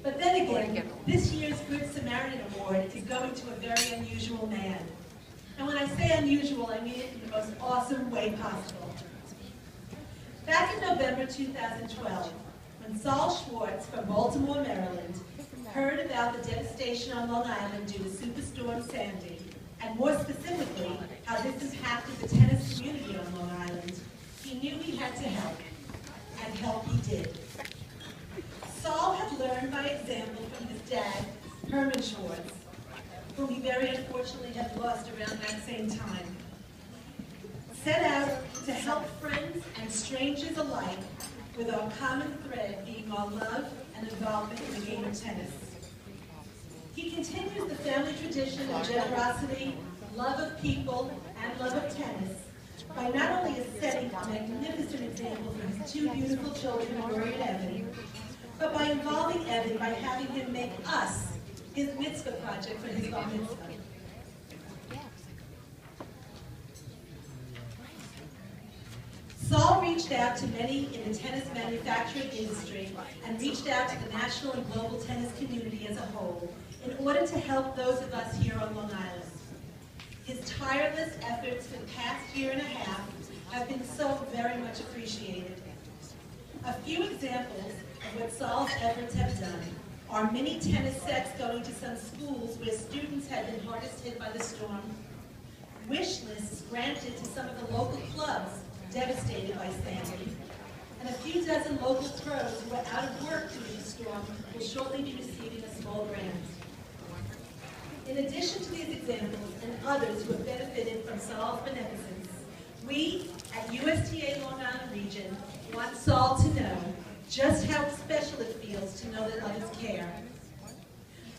But then again, this year's Good Samaritan Award is going to a very unusual man. And when I say unusual, I mean it in the most awesome way possible. Back in November 2012, when Saul Schwartz from Baltimore, Maryland, heard about the devastation on Long Island due to Superstorm Sandy, and more specifically, how this impacted the tennis community on Long Island, he knew he had to help, and help he did. Saul had learned by example from his dad, Herman Schwartz, whom he very unfortunately had lost around that same time. Set out to help friends and strangers alike, with our common thread being our love and involvement in the game of tennis. He continues the family tradition of generosity, love of people, and love of tennis by not only setting a magnificent example for his two beautiful children, Rory and Evan, but by involving Evan by having him make us his mitzvah project for his bar mitzvah. Saul reached out to many in the tennis manufacturing industry and reached out to the national and global tennis community as a whole in order to help those of us here on Long Island. His tireless efforts for the past year and a half have been so very much appreciated. A few examples of what Saul's efforts have done are mini tennis sets going to some schools where students had been hardest hit by the storm, wish lists granted to some of the local clubs devastated by Sandy, and a few dozen local pros who are out of work due to the storm will shortly be receiving a small grant. In addition to these examples and others who have benefited from Saul's beneficence, we at USTA Long Island Region want Saul to know just how special it feels to know that others care.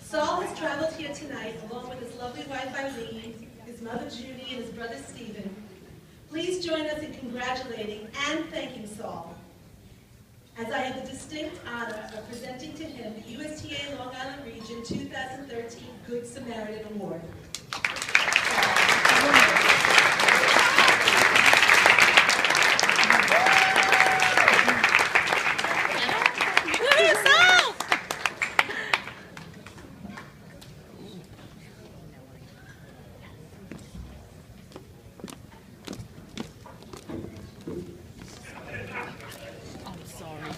Saul has traveled here tonight along with his lovely wife Eileen, his mother Judy, and his brother Stephen. Please join us in congratulating and thanking Saul, as I have the distinct honor of presenting to him the USTA Long Island Region 2013 Good Samaritan Award.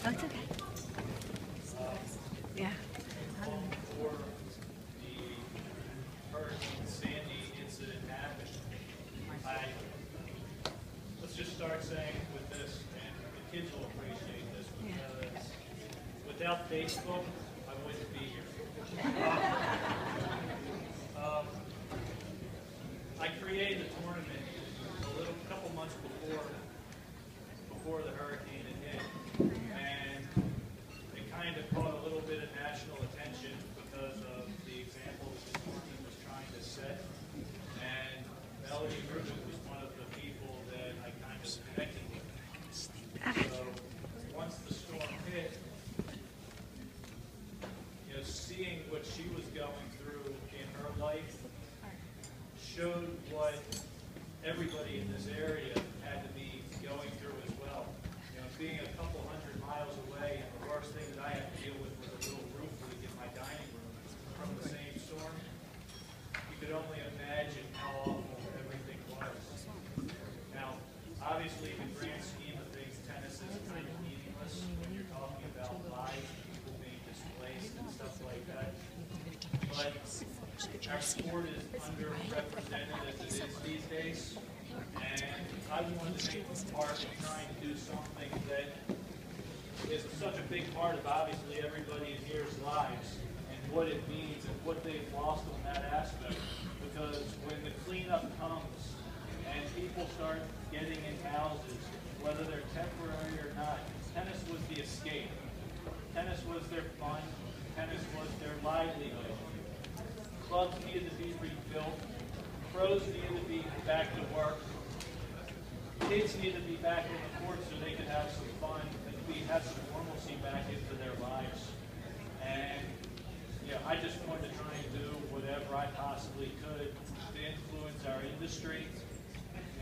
That's okay. Yeah. For the Hurricane Sandy incident happened, let's just start saying with this, and the kids will appreciate this, because without Facebook, I wouldn't be here. I created a tournament a couple months before the hurricane had hit. And it kind of caught a little bit of national attention because of the example that the tournament was trying to set. And Melody Rubin was one of the people that I kind of connected with. So once the storm hit, seeing what she was going through in her life showed what everybody in this area had to be going through as well. Being a couple 100 miles away, and the worst thing that I had to deal with was a little roof leak in my dining room from the same storm. You could only imagine how awful everything was. Now, obviously, in the grand scheme of things, tennis is kind of meaningless when you're talking about lives, people being displaced and stuff like that. But our sport is underrepresented as it is these days. And I wanted to make part of trying to do something that is such a big part of obviously everybody in here's lives and what it means and what they've lost on that aspect. Because when the cleanup comes and people start getting in houses, whether they're temporary or not, tennis was the escape. Tennis was their fun. Tennis was their livelihood. Clubs needed to be rebuilt. Pros needed to be back to work. Kids needed to be back in the court so they could have some fun and have some normalcy back into their lives. And I just wanted to try and do whatever I possibly could to influence our industry.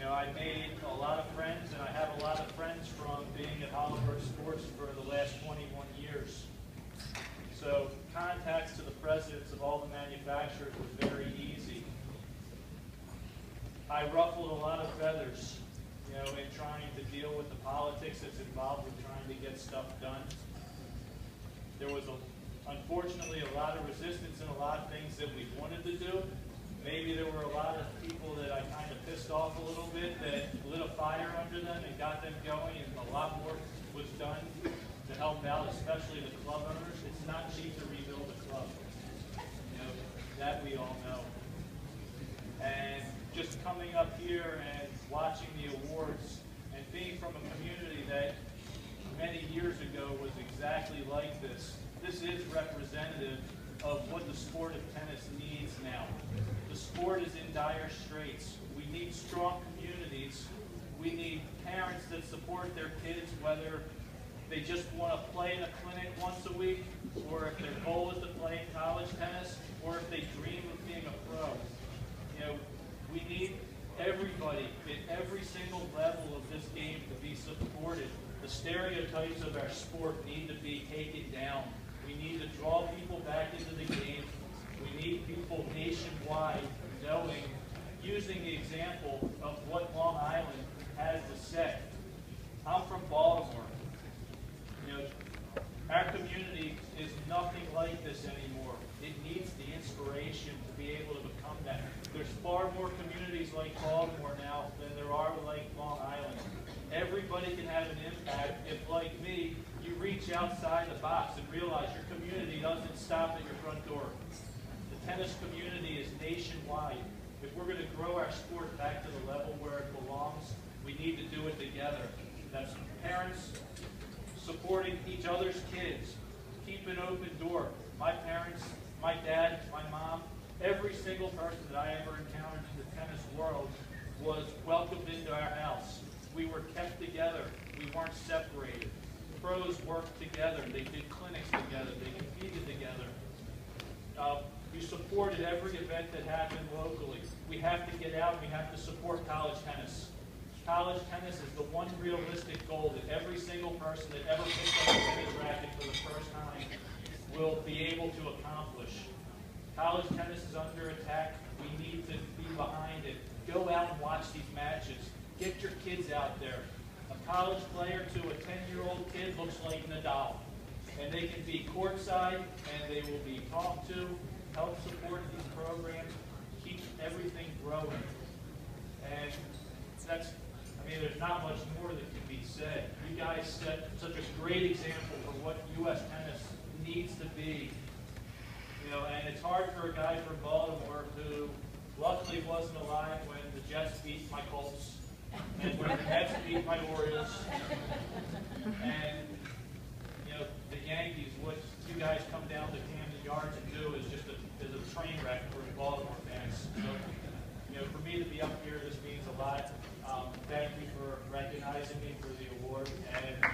I made a lot of friends, and I have a lot of friends from being at Hollenberg Sports for the last 21 years. So contacts to the presidents of all the manufacturers was very easy. I ruffled a lot of feathers, in trying to deal with the politics that's involved with trying to get stuff done. There was, unfortunately, a lot of resistance in a lot of things that we wanted to do. Maybe there were a lot of people that I kind of pissed off a little bit that lit a fire under them and got them going, and a lot more was done to help out, especially the club owners. It's not cheap to rebuild a club. That we all know. And just coming up here and watching the awards and being from a community that many years ago was exactly like this, this is representative of what the sport of tennis needs now. The sport is in dire straits. We need strong communities. We need parents that support their kids, whether they just want to play in a clinic once a week, or if their goal is to play in college tennis, or if they dream of being a pro. We need everybody at every single level of this game to be supported. The stereotypes of our sport need to be taken down. We need to draw people back into the game. We need people nationwide knowing, using the example of what Long Island has to say. I'm from Baltimore. Our community is nothing like this anymore. It needs the inspiration to be able to become that. There's far more communities like Baltimore now than there are like Long Island. Everybody can have an impact if, like me, you reach outside the box and realize your community doesn't stop at your front door. The tennis community is nationwide. If we're going to grow our sport back to the level where it belongs, we need to do it together. That's parents supporting each other's kids. Keep an open door. My parents, my dad, my mom, every single person that I ever encountered in the tennis world was welcomed into our house. We were kept together. We weren't separated. Pros worked together. They did clinics together. They competed together. We supported every event that happened locally. We have to get out. We have to support college tennis. College tennis is the one realistic goal that every single person that ever picked up a tennis racket for the first time will be able to accomplish. College tennis is under attack. We need to be behind it. Go out and watch these matches. Get your kids out there. A college player to a 10-year-old kid looks like Nadal. And they can be courtside, and they will be talked to, help support these programs, keep everything growing. And there's not much more that can be said. You guys set such a great example for what U.S. tennis needs to be. And it's hard for a guy from Baltimore who luckily wasn't alive when the Jets beat my Colts and when the Mets beat my Orioles. And, the Yankees, what you guys come down to Camden Yards and do is just a train wreck for the Baltimore fans. So, for me to be up here, this means a lot. Thank you for recognizing me for the award. And